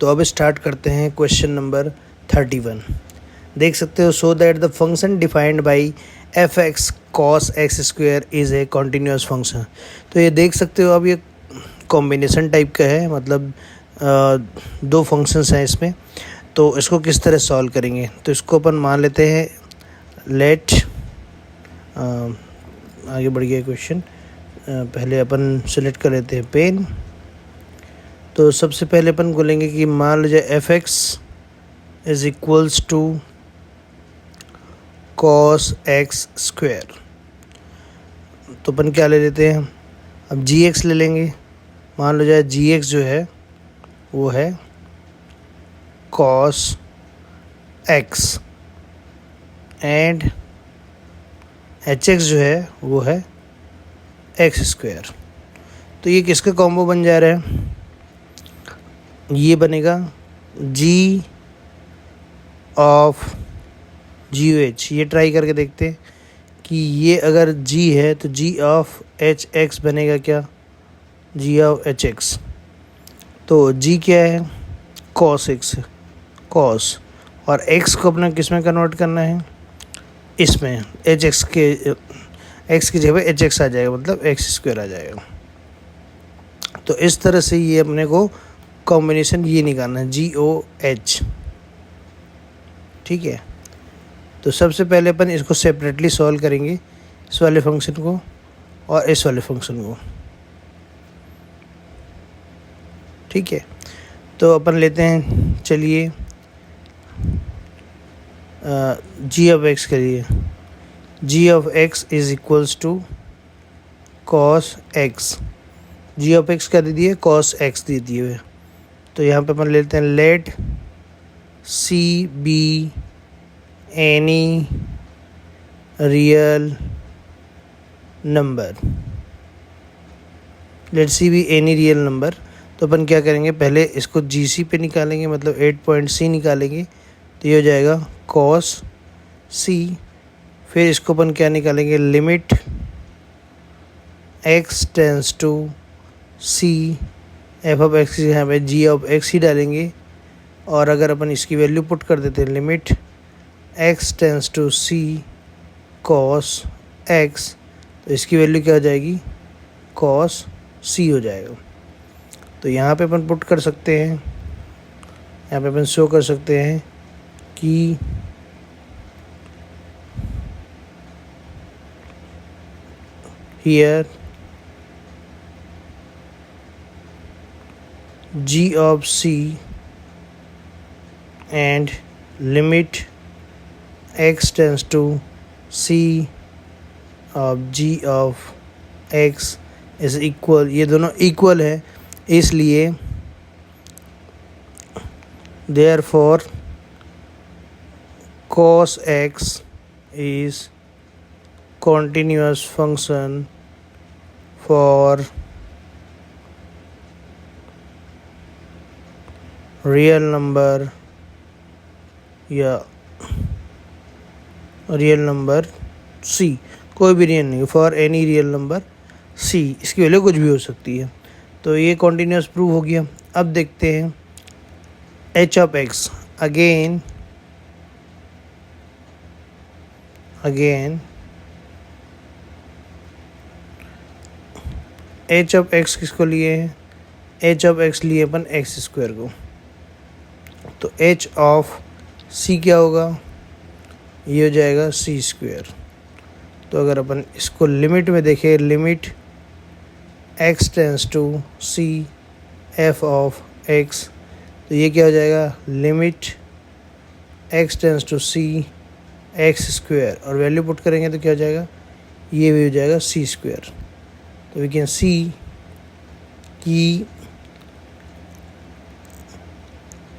तो अब स्टार्ट करते हैं क्वेश्चन नंबर 31। देख सकते हो, so that the function defined by F x cos x square is a continuous function. तो ये देख सकते हो, अब ये कॉम्बिनेशन टाइप का है, मतलब दो फंक्शंस हैं इसमें। तो इसको किस तरह सॉल्व करेंगे, तो इसको अपन मान लेते हैं लेट आगे बढ़ गया क्वेश्चन। पहले अपन सेलेक्ट कर लेते हैं पेन। तो सबसे पहले अपन बोलेंगे कि मान लीजिए f x is equals to cos x square. तो अपन क्या ले लेते हैं, अब जी एक्स ले लेंगे। मान लो जाए जी एक्स जो है वो है cos x and H x जो है वो है एक्स स्क्वेयर। तो ये किसका कॉम्बो बन जा रहा है, ये बनेगा जी ऑफ जी एच। ये ट्राई करके देखते हैं कि ये अगर जी है तो जी ऑफ एच एक्स बनेगा क्या, जी ऑफ एच एक्स। तो जी क्या है, कॉस एक्स, कॉस, और एक्स को अपना किस में कन्वर्ट करना है, इसमें एच एक्स के, एक्स की जगह एच एक्स आ जाएगा, मतलब एक्स स्क्वायर आ जाएगा। तो इस तरह से ये अपने को कॉम्बिनेशन ये निकालना है, जी ओ एच। ठीक है, तो सबसे पहले अपन इसको सेपरेटली सॉल्व करेंगे, इस वाले फंक्शन को और इस वाले फंक्शन को। ठीक है, तो अपन लेते हैं, चलिए जी ऑफ एक्स करिए। G of X is equals to cos X. G of X कर दीजिए, कॉस एक्स दे दिए हुए। तो यहाँ पे अपन लेते हैं let C be any real number, let C be any real number. तो अपन क्या करेंगे, पहले इसको जी सी पे निकालेंगे, मतलब 8 पॉइंट सी निकालेंगे। तो ये हो जाएगा कॉस सी। फिर इसको अपन क्या निकालेंगे, limit x tends to c, f of x यहाँ पे जी ऑफ एक्स ही डालेंगे। और अगर अपन इसकी वैल्यू पुट कर देते हैं, limit x tends to c cos x, तो इसकी वैल्यू क्या हो जाएगी, कॉस सी हो जाएगा। तो यहाँ पे अपन पुट कर सकते हैं, यहाँ पे अपन शो कर सकते हैं कि here g of c and limit x tends to c of g of x is equal, ये दोनों इक्वल है, इसलिए therefore cos x is continuous function for real number या रियल नंबर सी, कोई भी रियल नहीं, for any real number c, इसकी value कुछ भी हो सकती है। तो ये कॉन्टीन्यूस प्रूव हो गया। अब देखते हैं h of x. Again H of x किसको लिए हैं, एच ऑफ एक्स लिए अपन एक्स स्क्वायर को। तो एच ऑफ सी क्या होगा, ये हो जाएगा सी स्क्वायर। तो अगर अपन इसको लिमिट में देखें, limit x tends to c f of x, तो ये क्या हो जाएगा, limit x tends to c x square, और वैल्यू पुट करेंगे तो क्या हो जाएगा, ये भी हो जाएगा सी स्क्वायर। तो वी कैन सी कि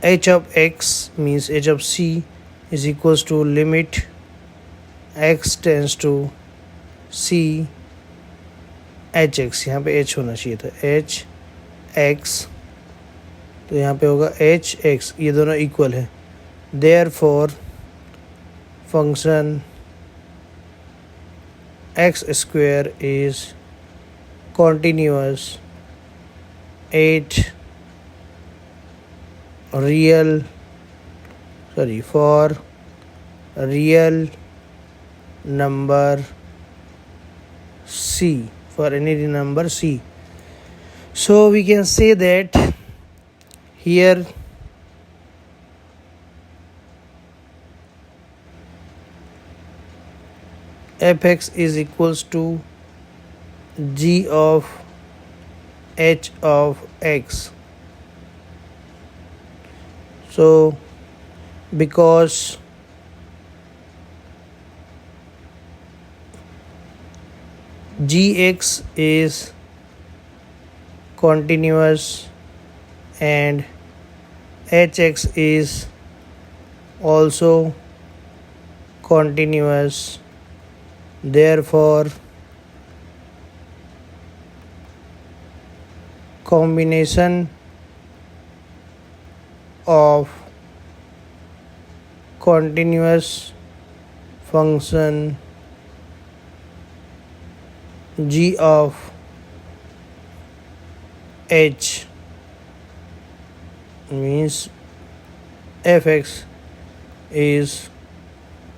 h of x means h of c is equals to limit x tends to c h x, यहाँ पे h होना चाहिए था, h x, तो यहाँ पे होगा h x, ये दोनों इक्वल है। therefore function x square is continuous 8 real for real number C, for any real number C. So we can say that here fx is equals to g of h of x. So because gx is continuous and hx is also continuous, therefore combination of continuous function g of h means fx is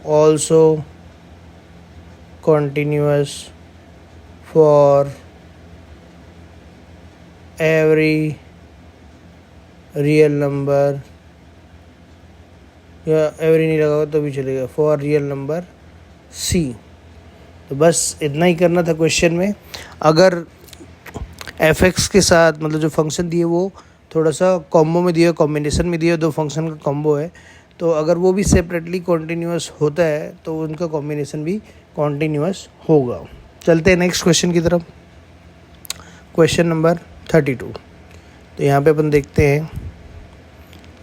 also continuous for every real number, या every नहीं लगा तो भी चलेगा, for real number सी. तो बस इतना ही करना था क्वेश्चन में. अगर एफ एक्स के साथ मतलब जो फंक्शन दिए वो थोड़ा सा कॉम्बो में दिए, कॉम्बिनेशन में दिए, दो फंक्शन का कॉम्बो है, तो अगर वो भी सेपरेटली कॉन्टीन्यूअस होता है तो उनका कॉम्बिनेशन भी कॉन्टीन्यूअस होगा. चलते हैं नेक्स्ट क्वेश्चन की तरफ. Question number 32. तो यहाँ पे अपन देखते हैं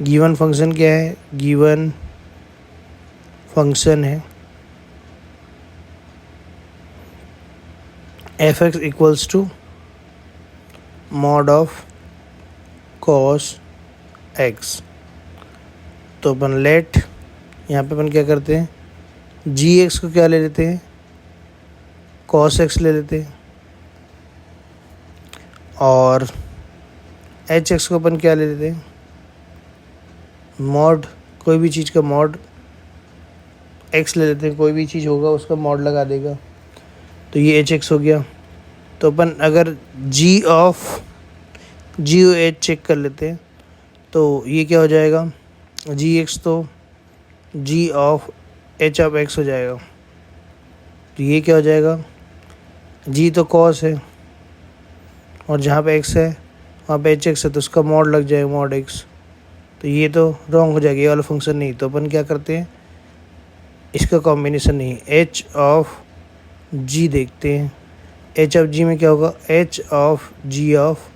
गिवन फंक्शन क्या है. गिवन फंक्शन है f x equals to mod of cos x. तो अपन लेट यहाँ पे अपन क्या करते हैं, जी एक्स को क्या ले लेते हैं, कॉस एक्स ले लेते हैं, और एच एक्स को अपन क्या ले लेते हैं, मॉड, कोई भी चीज़ का मॉड एक्स ले लेते हैं, कोई भी चीज़ होगा उसका मॉड लगा देगा. तो ये एच एक्स हो गया. तो अपन अगर G of G O H check कर लेते हैं तो ये क्या हो जाएगा, जी एक्स तो जी ऑफ एच ऑफ एक्स हो जाएगा. तो ये क्या हो जाएगा, जी तो कॉस है और जहाँ पे एक्स है वहाँ पे एच एक्स है, तो उसका मॉड लग जाएगा, मॉड एक्स. तो ये तो रॉन्ग हो जाएगा, ये वाला फंक्शन नहीं. तो अपन क्या करते हैं, इसका कॉम्बिनेशन नहीं, एच ऑफ जी देखते हैं. एच ऑफ जी में क्या होगा, h of g of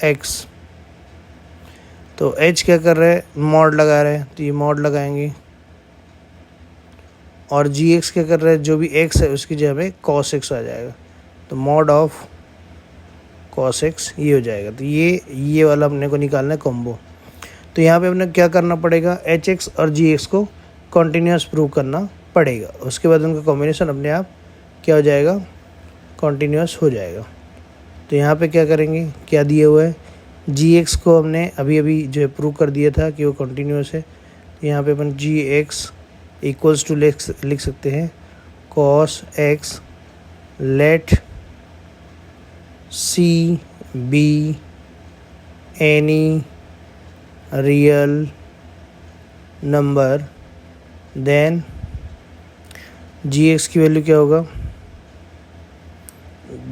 x. तो एच क्या कर रहा है, मॉड लगा रहा है, तो ये मॉड लगाएंगे. और जी एक्स क्या कर रहा है, जो भी एक्स है उसकी जगह पे कॉस एक्स आ जाएगा. तो मॉड ऑफ कॉस एक्स ये हो जाएगा. तो ये वाला अपने को निकालना है कॉम्बो. तो यहाँ पे अपने क्या करना पड़ेगा, एच एक्स और जी एक्स को कॉन्टीन्यूस प्रूव करना पड़ेगा. उसके बाद उनका कॉम्बिनेशन अपने आप क्या हो जाएगा, कॉन्टीन्यूस हो जाएगा. तो यहाँ पे क्या करेंगे, क्या दिए हुआ है, जी एक्स को हमने अभी अभी जो है प्रूव कर दिया था कि वो कॉन्टीन्यूस है. तो यहाँ पे अपन जी एक्स इक्वल्स टू लिख सकते हैं cos X let C be any real number, then G x की वैल्यू क्या होगा,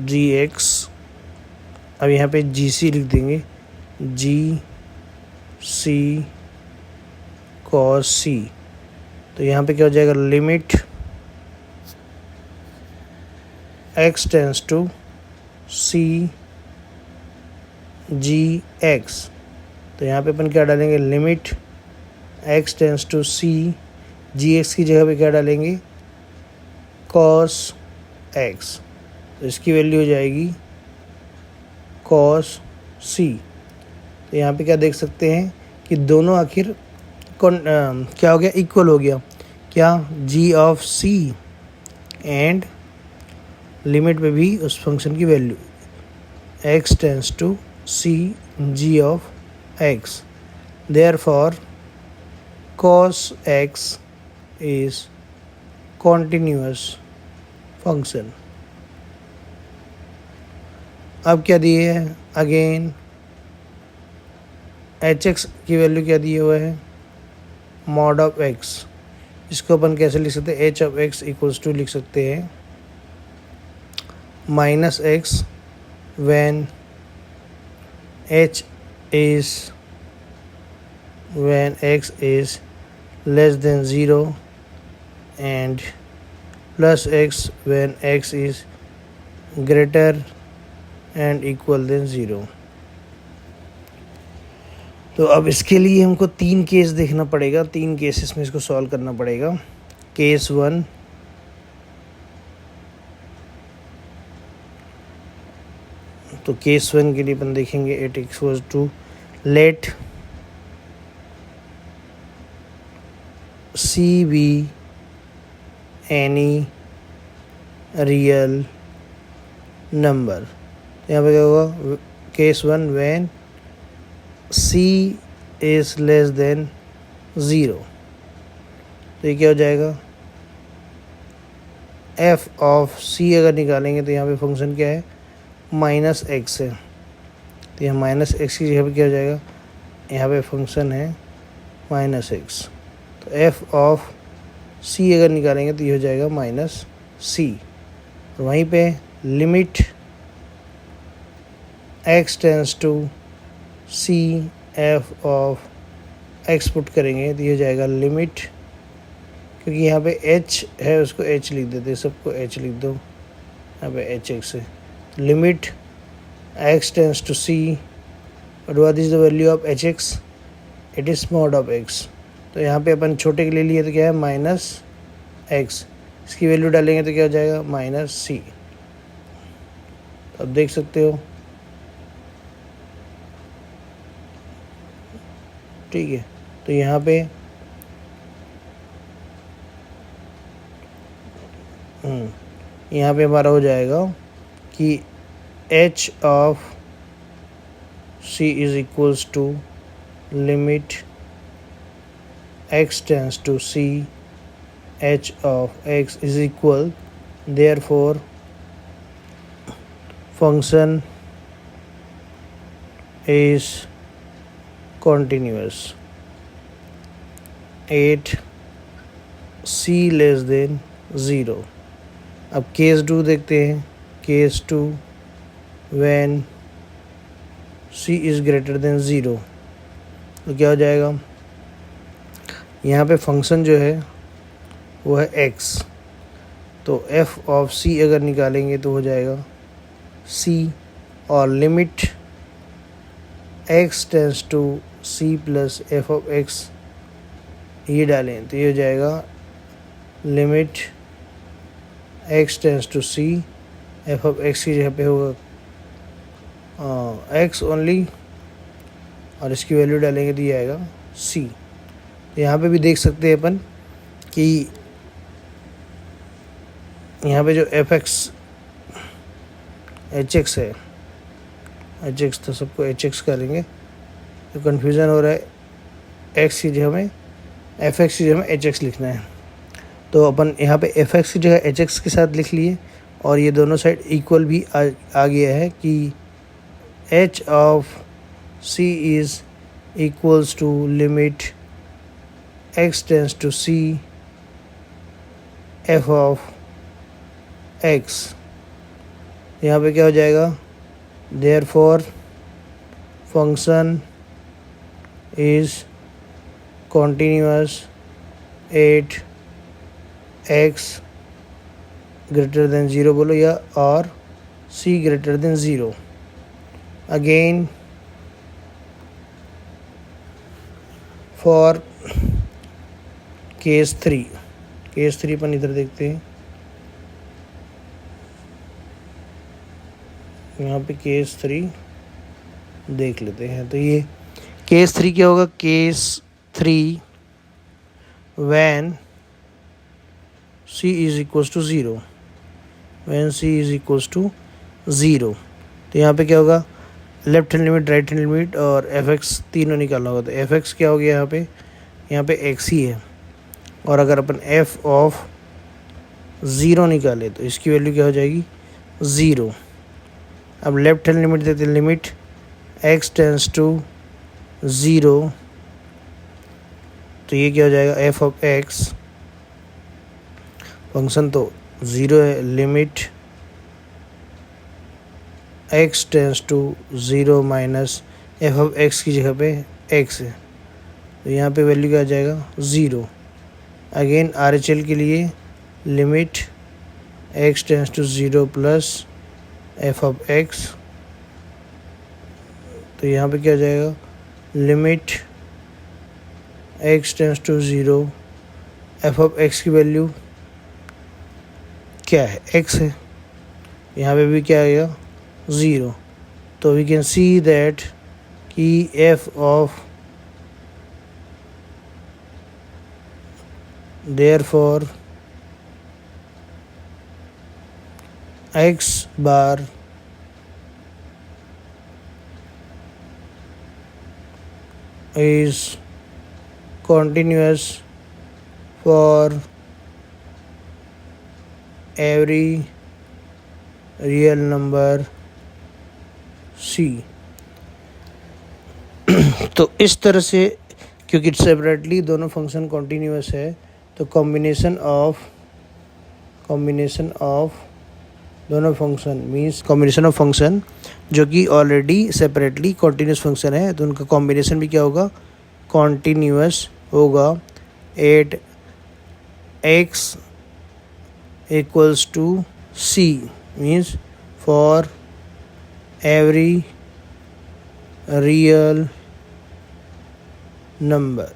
जी एक्स, अब यहाँ पे जी सी लिख देंगे, जी सी कॉस सी. तो यहाँ पे क्या हो जाएगा, limit x tends to c g x. तो यहाँ पे अपन क्या डालेंगे, limit x tends to c g x की जगह पे क्या डालेंगे, कॉस एक्स. तो इसकी वैल्यू हो जाएगी कॉस सी. तो यहाँ पे क्या देख सकते हैं कि दोनों आखिर क्या हो गया, इक्वल हो गया. क्या, g of c and limit में भी उस फंक्शन की value x tends to c g of x. Therefore, cos x is continuous function. अब क्या दिए है, अगेन एच एक्स की वैल्यू क्या दिए हुए है, मॉड ऑफ एक्स. इसको अपन कैसे लिख सकते हैं, h of x equals to लिख सकते हैं minus x when h is when x is less than 0 and plus x when x is greater and equal than 0. तो अब इसके लिए हमको 3 केस देखना पड़ेगा, 3 केसेस में इसको सॉल्व करना पड़ेगा. केस 1, तो केस 1 के लिए अपन देखेंगे it equals to let C be any real number. यहाँ पे क्या होगा, case 1 when c is less than 0. तो ये क्या हो जाएगा, एफ ऑफ सी अगर निकालेंगे तो यहाँ पे फंक्शन क्या है, माइनस एक्स है. तो यहाँ माइनस एक्स की जगह पे क्या हो जाएगा, यहाँ पे फंक्शन है माइनस एक्स. तो एफ ऑफ सी अगर निकालेंगे तो ये हो जाएगा माइनस सी. और वहीं पे limit x tends to c f of x put करेंगे तो ये हो जाएगा लिमिट, क्योंकि यहाँ पे एच है उसको एच लिख देते, सबको एच लिख दो, यहाँ पे एच एक्स है. Limit x tends to c. But what is the value of hx? It is mod of x. तो यहाँ पे अपन छोटे के ले लिए तो क्या है, माइनस एक्स. इसकी वैल्यू डालेंगे तो क्या हो जाएगा, माइनस सी. अब देख सकते हो, ठीक है. तो यहाँ पे हमारा हो जाएगा कि h of c is equals to limit x tends to c h of x is equal, therefore function is continuous. 8 c less than 0. अब केस 2 देखते हैं. Case 2 when c is greater than 0. तो क्या हो जाएगा, यहाँ पे फंक्शन जो है वो है x. तो f ऑफ c अगर निकालेंगे तो हो जाएगा c, और limit x tends to c plus f of x ये डालें तो ये हो जाएगा limit x tends to c, f of x की जगह पे होगा एक्स ओनली, और इसकी वैल्यू डालेंगे तो ये आएगा सी. तो यहाँ पे भी देख सकते हैं अपन कि यहाँ पे जो एफ एक्स एच एक्स है, एच एक्स तो सबको एच एक्स करेंगे तो कन्फ्यूज़न हो रहा है. एक्स की जगह में एफ एक्स की जगह में एच एक्स लिखना है. तो अपन यहाँ पे एफ एक्स की जगह एच एक्स के साथ लिख लिए, और ये दोनों साइड इक्वल भी आ गया है कि h of c is equals to limit x tends to c f of x. यहाँ पे क्या हो जाएगा, therefore function is continuous 8 x greater than 0 बोलो, या और c greater than 0. Again for case 3, case 3 अपन इधर देखते हैं. यहाँ पे केस 3 देख लेते हैं. तो ये केस 3 क्या होगा, case 3 when c is equals to 0, when c is equals to 0. तो यहाँ पे क्या होगा, लेफ्ट हैंड लिमिट, राइट हैंड लिमिट और एफ एक्स तीनों निकालना होगा। तो एफ एक्स क्या हो गया यहाँ पे एक्स ही है। और अगर अपन एफ ऑफ ज़ीरो निकाले तो इसकी वैल्यू क्या हो जाएगी, ज़ीरो। अब लेफ्ट हैंड लिमिट देते हैं, limit x tends to zero, तो ये क्या हो जाएगा, एफ ऑफ एक्स, फंक्शन तो ज़ीरो है, limit x tends to zero minus f of x की जगह पे एक्स है, तो यहाँ पे वैल्यू क्या आ जाएगा, zero. Again R H L के लिए limit x tends to zero plus f of x, तो यहाँ पे क्या आ जाएगा, limit x tends to zero, f of x की वैल्यू क्या है, एक्स है, यहाँ पे भी क्या आएगा, ज़ीरो। तो वी कैन सी दैट कि F of therefore x bar is continuous for every real number c। तो इस तरह से, क्योंकि सेपरेटली दोनों फंक्शन कॉन्टीन्यूअस है, तो कॉम्बिनेशन ऑफ दोनों function means combination of function जो कि ऑलरेडी सेपरेटली कॉन्टीन्यूस फंक्शन है, तो उनका कॉम्बिनेशन भी क्या होगा, कॉन्टीन्यूअस होगा। At x equals to c means for every real number.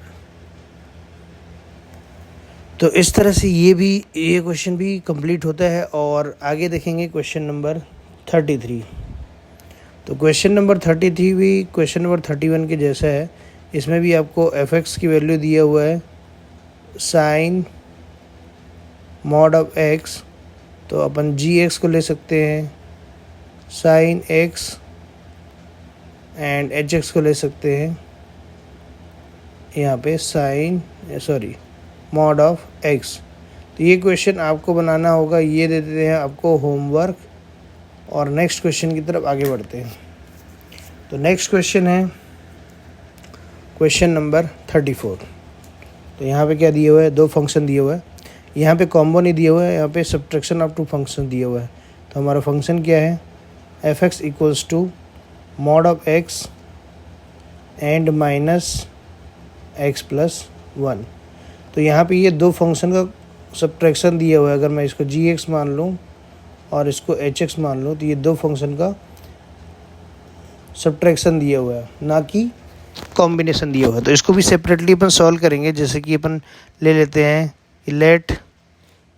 तो इस तरह से ये क्वेश्चन भी कंप्लीट होता है। और आगे देखेंगे क्वेश्चन नंबर 33। तो क्वेश्चन नंबर 33 भी क्वेश्चन नंबर 31 के जैसा है। इसमें भी आपको एफ एक्स की वैल्यू दिया हुआ है साइन मॉड ऑफ एक्स, तो अपन जी एक्स को ले सकते हैं, sine x and H x को ले सकते हैं यहाँ पे मॉड ऑफ एक्स। तो ये क्वेश्चन आपको बनाना होगा, ये दे देते हैं आपको होमवर्क। और नेक्स्ट क्वेश्चन की तरफ आगे बढ़ते हैं। तो नेक्स्ट क्वेश्चन है क्वेश्चन नंबर 34। तो यहाँ पे क्या दिया हुआ है, दो फंक्शन दिए हुआ है, यहाँ पे कॉम्बो नहीं दिया हुआ है, यहाँ पे सब्ट्रैक्शन ऑफ टू फंक्शन दिया हुआ है। तो हमारा फंक्शन क्या है, f x equals to mod of x and minus x plus one. तो यहाँ पे ये दो फंक्शन का सब्ट्रैक्शन दिया हुआ है। अगर मैं इसको जी एक्स मान लूँ और इसको एच एक्स मान लूँ, तो ये दो फंक्शन का सब्ट्रैक्शन दिया हुआ है, ना कि कॉम्बिनेशन दिया हुआ है। तो इसको भी सेपरेटली अपन सॉल्व करेंगे। जैसे कि अपन ले लेते हैं let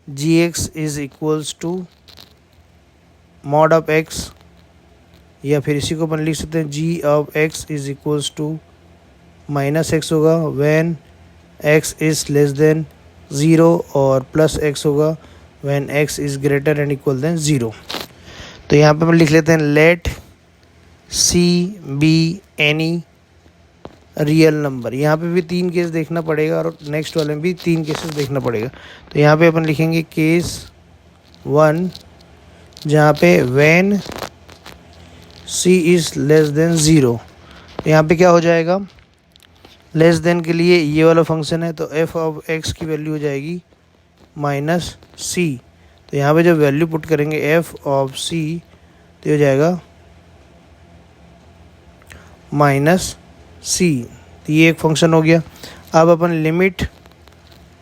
G X is equals to mod of X, या फिर इसी को अपन लिख सकते हैं G of X is equals to minus x होगा when X is less than zero, और प्लस एक्स होगा when X is greater and equal than zero. तो यहाँ पे हम लिख लेते हैं let C be any real number. यहाँ पे भी 3 केस देखना पड़ेगा और नेक्स्ट वाले में भी 3 केसेस देखना पड़ेगा। तो यहाँ पे अपन लिखेंगे केस 1, जहाँ पे when c is less than zero. तो यहाँ पे क्या हो जाएगा, लेस देन के लिए ये वाला फंक्शन है, तो एफ ऑफ एक्स की वैल्यू हो जाएगी माइनस सी। तो यहाँ पे जब वैल्यू पुट करेंगे एफ ऑफ सी, तो हो जाएगा माइनस सी। तो ये एक फंक्शन हो गया। अब अपन limit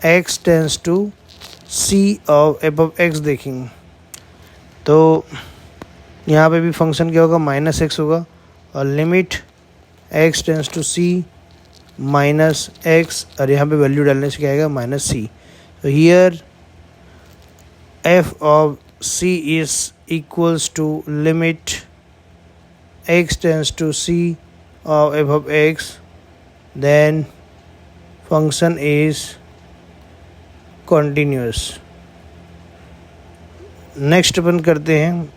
x tends to C of F of X देखेंगे। तो यहाँ पे भी फंक्शन क्या होगा, माइनस एक्स होगा, और limit x tends to c minus x, और यहाँ पे वैल्यू डालने से क्या आएगा, माइनस सी। तो here F of C is equals to limit x tends to C of f of x, then function is continuous। Next अपन करते हैं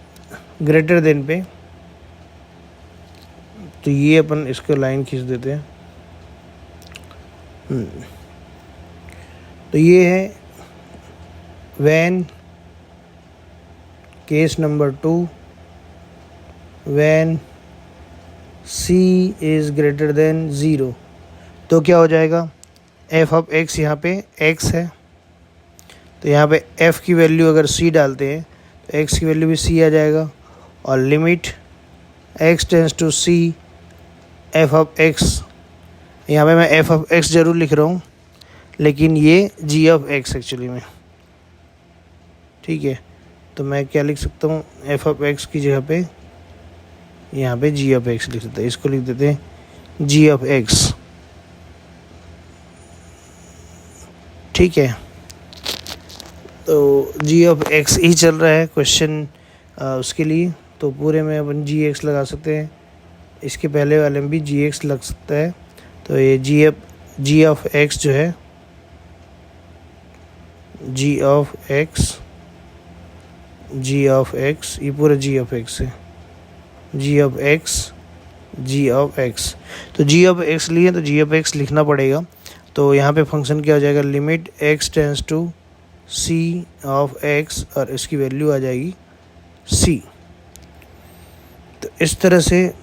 ग्रेटर देन पे। तो ये अपन इसको लाइन खींच देते हैं। तो ये है when case number 2 when c is greater than 0। तो क्या हो जाएगा, f ऑफ x यहाँ पे x है, तो यहाँ पे f की वैल्यू अगर c डालते हैं तो x की वैल्यू भी c आ जाएगा, और limit x tends to c f of x, यहाँ पे मैं f ऑफ x ज़रूर लिख रहा हूँ लेकिन ये g ऑफ x एक्चुअली में, ठीक है। तो मैं क्या लिख सकता हूँ, f ऑफ x की जगह पे यहाँ पे g ऑफ x लिख देते हैं, इसको लिख देते हैं g ऑफ x, ठीक है। तो g ऑफ x ही चल रहा है क्वेश्चन उसके लिए, तो पूरे में अपन gx लगा सकते हैं, इसके पहले वाले में भी gx लग सकता है। तो ये g ऑफ x जो है, g ऑफ x ये पूरा g ऑफ x है, g ऑफ x। तो g ऑफ x लिए तो g ऑफ x लिखना पड़ेगा। तो यहाँ पे फंक्शन क्या हो जाएगा, limit x tends to c of x, और इसकी वैल्यू आ जाएगी c। तो इस तरह से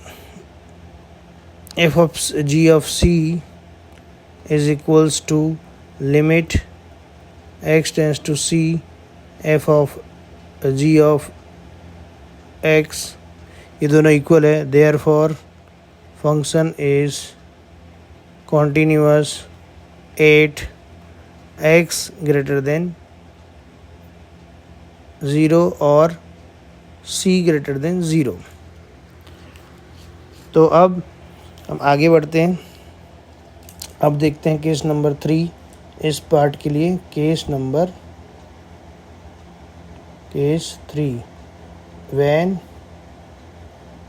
f of g of c is equals to limit x tends to c f of g of x, ये दोनों इक्वल है, therefore function is continuous at x greater than 0 और c ग्रेटर देन 0। तो अब हम आगे बढ़ते हैं, अब देखते हैं केस नंबर 3 इस पार्ट के लिए। Case 3 when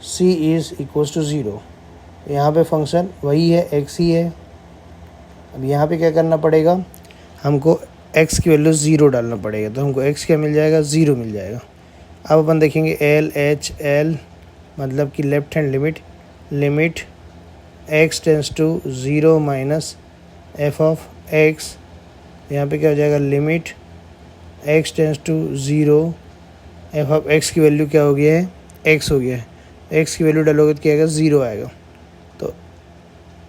c is equals to 0। यहाँ पे फंक्शन वही है, x ही है। अब यहाँ पे क्या करना पड़ेगा, हमको x की वैल्यू 0 डालना पड़ेगा, तो हमको x क्या मिल जाएगा, 0 मिल जाएगा। अब अपन देखेंगे LHL, मतलब कि left hand limit x tends to 0 minus f of x, यहाँ पे क्या हो जाएगा, limit x tends to 0 f of x की वैल्यू क्या हो गया है, x हो गया है, x की वैल्यू डालोगे तो क्या आएगा, 0 आएगा। तो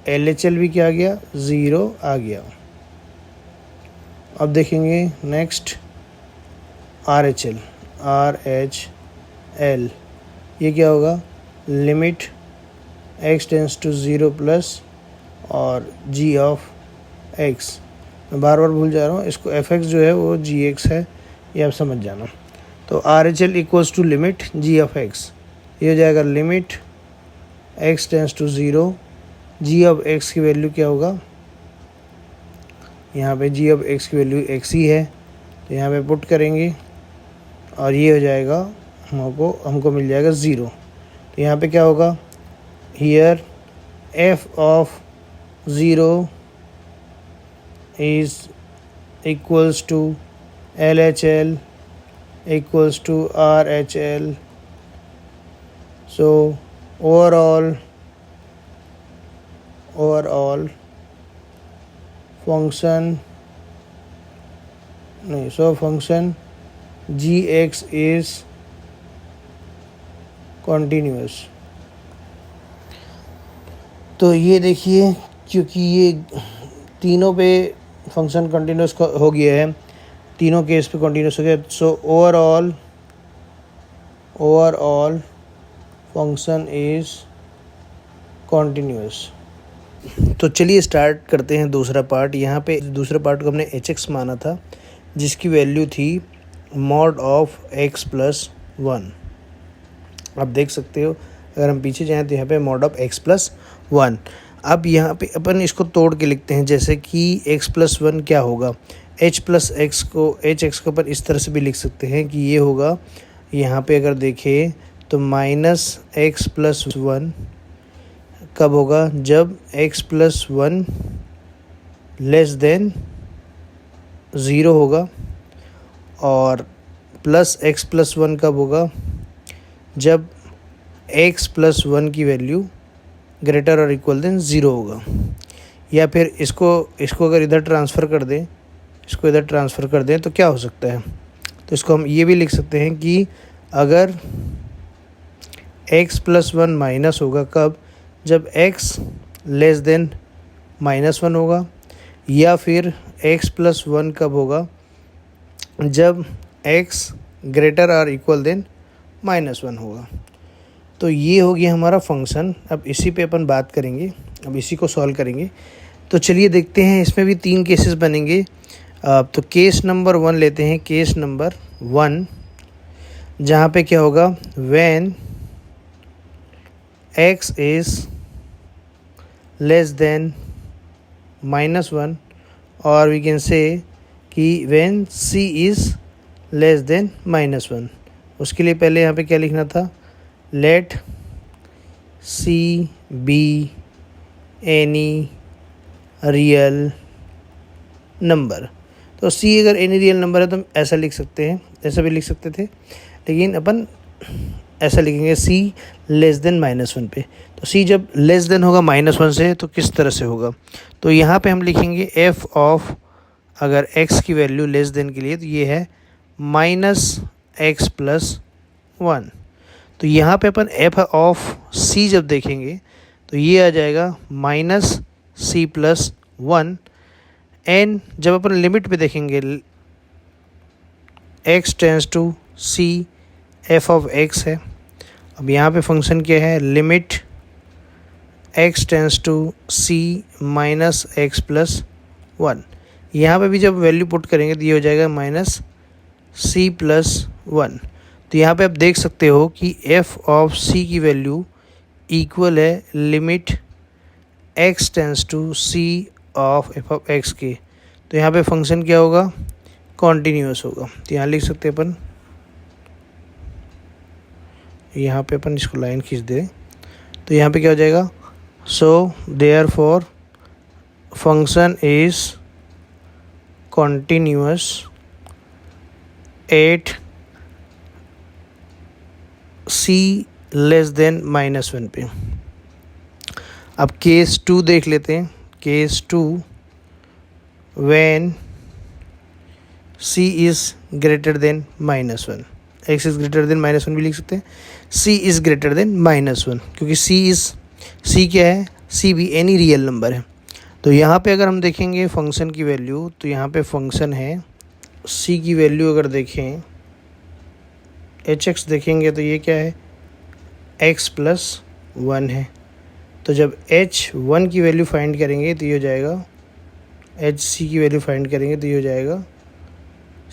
LHL भी क्या आ गया, 0 आ गया। अब देखेंगे नेक्स्ट RHL, ये क्या होगा, limit x tends to 0 plus और g ऑफ x। मैं बार बार भूल जा रहा हूँ, इसको fx जो है वो gx है, ये आप समझ जाना। तो RHL equals to limit g of x, ये हो जाएगा limit x tends to 0, g of x की वैल्यू क्या होगा, यहाँ पे g ऑफ x की वैल्यू x ही है, तो यहाँ पे पुट करेंगे और ये हो जाएगा, हमको मिल जाएगा 0। तो यहाँ पे क्या होगा, here f of 0 is equals to LHL equals to RHL. So overall function gx is continuous। तो ये देखिए, क्योंकि ये तीनों पे फंक्शन कंटिन्यूस हो गया है, तीनों केस पे कंटिन्यूस हो गया, so overall function is continuous. तो चलिए स्टार्ट करते हैं दूसरा पार्ट। यहाँ पे दूसरे पार्ट को हमने hx माना था, जिसकी वैल्यू थी मॉड ऑफ x प्लस 1। आप देख सकते हो, अगर हम पीछे जाएँ तो यहाँ पे मॉड ऑफ x प्लस 1। अब यहाँ पे अपन इसको तोड़ के लिखते हैं, जैसे कि x प्लस 1 क्या होगा, h प्लस x को अपन इस तरह से भी लिख सकते हैं कि ये होगा, यहाँ पे अगर देखें तो माइनस x प्लस 1 कब होगा, जब x प्लस 1 लेस देन 0 होगा, और प्लस x प्लस 1 कब होगा, जब x प्लस 1 की वैल्यू ग्रेटर और इक्वल देन 0 होगा। या फिर इसको अगर इधर ट्रांसफ़र कर दें, इसको इधर ट्रांसफ़र कर दें तो क्या हो सकता है, तो इसको हम ये भी लिख सकते हैं कि अगर x+1 माइनस होगा कब, जब x लेस देन -1 होगा, या फिर x+1 कब होगा, जब x ग्रेटर और इक्वल देन -1 होगा। तो ये हो गया हमारा फंक्शन। अब इसी पे अपन बात करेंगे, अब इसी को सॉल्व करेंगे। तो चलिए देखते हैं, इसमें भी 3 केसेस बनेंगे। तो केस नंबर 1 लेते हैं, केस नंबर 1, जहाँ पे क्या होगा, when x is less than -1, और वी कैन से कि when c is less than -1। उसके लिए पहले यहाँ पे क्या लिखना था, let c be any real number. तो c अगर एनी रियल नंबर है तो हम ऐसा लिख सकते हैं, ऐसा भी लिख सकते थे, लेकिन अपन ऐसा लिखेंगे c लेस देन -1 पे। तो c जब लेस देन होगा -1 से तो किस तरह से होगा, तो यहाँ पे हम लिखेंगे f ऑफ, अगर x की वैल्यू लेस देन के लिए तो ये है -x+1। तो यहाँ पे अपन f ऑफ c जब देखेंगे तो ये आ जाएगा -c+1। एन जब अपन लिमिट पे देखेंगे, x tends to c f of x है। अब यहाँ पे फंक्शन क्या है, limit x tends to c -x+1। यहाँ पे भी जब वैल्यू पुट करेंगे तो ये हो जाएगा -c+1। तो यहाँ पे आप देख सकते हो कि f ऑफ c की वैल्यू इक्वल है limit x tends to c of f of x के। तो यहाँ पे फंक्शन क्या होगा, कॉन्टीन्यूअस होगा। तो यहाँ लिख सकते हैं अपन, यहाँ पे अपन इसको लाइन खींच दे, तो यहाँ पे क्या हो जाएगा, so therefore function is continuous at c less than -1 पे। अब केस 2 देख लेते हैं, case 2, when c is greater than -1, x is greater than -1 भी लिख सकते हैं, c इज़ ग्रेटर देन -1, क्योंकि c क्या है, c भी एनी रियल नंबर है। तो यहाँ पे अगर हम देखेंगे फंक्शन की वैल्यू, तो यहाँ पे फंक्शन है c की वैल्यू अगर देखें, hx देखेंगे तो ये क्या है, x+1 है। तो जब h1 की वैल्यू फाइंड करेंगे तो ये हो जाएगा, hc की वैल्यू फाइंड करेंगे तो ये हो जाएगा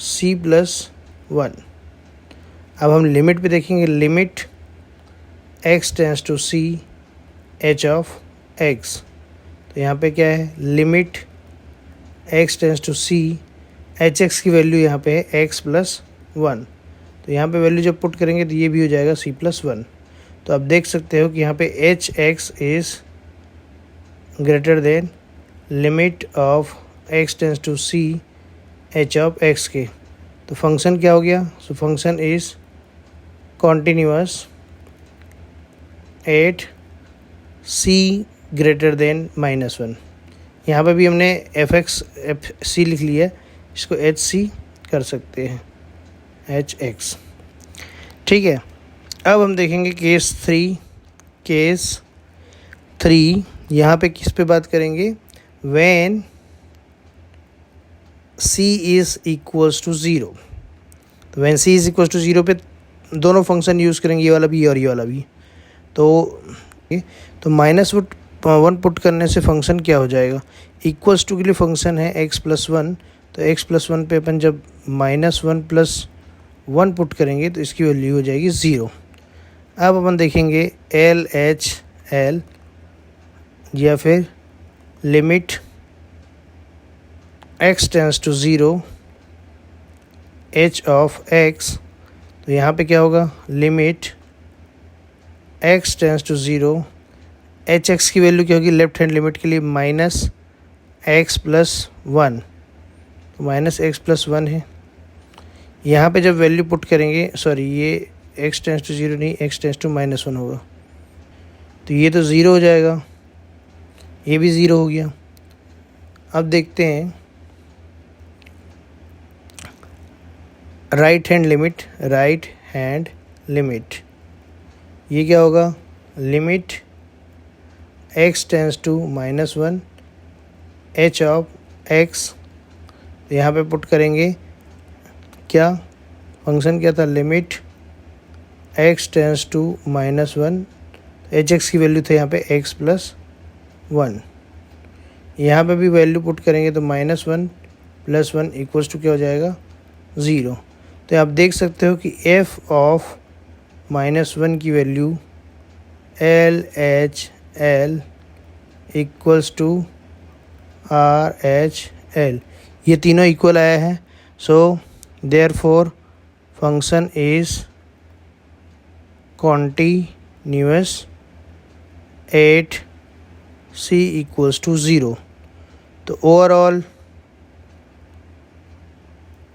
c+1। अब हम लिमिट पे देखेंगे, limit x tends to c h of x। तो यहाँ पे क्या है, limit x tends to c hx की वैल्यू यहाँ पे है x+1। तो यहाँ पे वैल्यू जब पुट करेंगे तो ये भी हो जाएगा c+1। तो आप देख सकते हो कि यहाँ पे hx is greater than limit of x tends to c h of x के। तो फंक्शन क्या हो गया, so function is continuous at c greater than -1। यहाँ पे भी हमने fc लिख लिया है, इसको hc कर सकते हैं, hx। ठीक है, अब हम देखेंगे केस 3। केस 3 यहाँ पे किस पे बात करेंगे, when c is equals to 0। तो when c is equals to 0 पे दोनों फंक्शन यूज़ करेंगे, ये वाला भी और ये वाला भी। तो -1 पुट करने से फंक्शन क्या हो जाएगा, इक्वल्स टू के लिए फंक्शन है x+1। तो x+1 पे अपन जब -1+1 पुट करेंगे तो इसकी वैल्यू हो जाएगी 0। अब अपन देखेंगे LHL, या फिर limit x tends to 0 h of x। तो यहाँ पे क्या होगा, limit x tends to 0 hx की वैल्यू क्या होगी, लेफ्ट हैंड लिमिट के लिए -x+1। तो -x+1 है। यहाँ पे जब वैल्यू पुट करेंगे, सॉरी ये x टेंस टू 0 नहीं, x टेंस टू -1 होगा। तो ये तो ज़ीरो हो जाएगा, ये भी ज़ीरो हो गया। अब देखते हैं राइट हैंड लिमिट, ये क्या होगा, limit x tends to -1 h of x। यहाँ पे पुट करेंगे क्या, फंक्शन क्या था, limit x tends to -1, hx की वैल्यू थे यहाँ पे x + 1। यहाँ पे भी वैल्यू पुट करेंगे तो -1 + 1 इक्वल्स टू क्या हो जाएगा, 0। तो आप देख सकते हो कि f ऑफ -1 की value LHL equals to RHL, ये तीनों इक्वल आया है। So therefore function is continuous at c equals to 0। तो ओवरऑल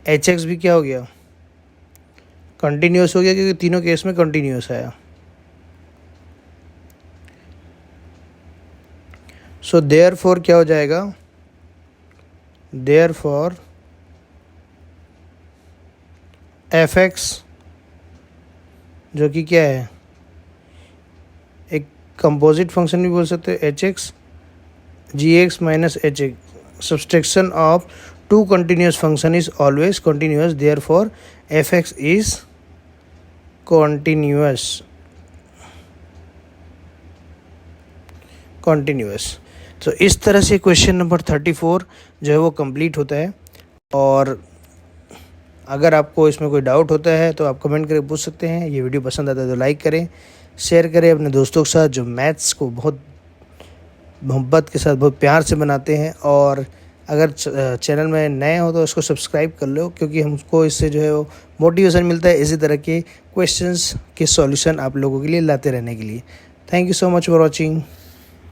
hx भी क्या हो गया, कंटिन्यूअस हो गया, क्योंकि तीनों केस में कंटिन्यूअस आया। सो देयरफॉर क्या हो जाएगा, देयरफॉर fx जो कि क्या है, एक कंपोजिट फंक्शन भी बोल सकते हो, hx gx minus hx, subtraction of two continuous function is always continuous, therefore fx is continuous. तो इस तरह से क्वेश्चन नंबर 34 जो है वो कंप्लीट होता है। और अगर आपको इसमें कोई डाउट होता है तो आप कमेंट करके पूछ सकते हैं। ये वीडियो पसंद आता है तो लाइक करें, शेयर करें अपने दोस्तों के साथ जो मैथ्स को बहुत मोहब्बत के साथ, बहुत प्यार से बनाते हैं। और अगर चैनल में नए हो तो इसको सब्सक्राइब कर लो, क्योंकि हमको इससे जो है वो मोटिवेशन मिलता है इसी तरह के क्वेश्चंस के सॉल्यूशन आप लोगों के लिए लाते रहने के लिए। Thank you so much for watching.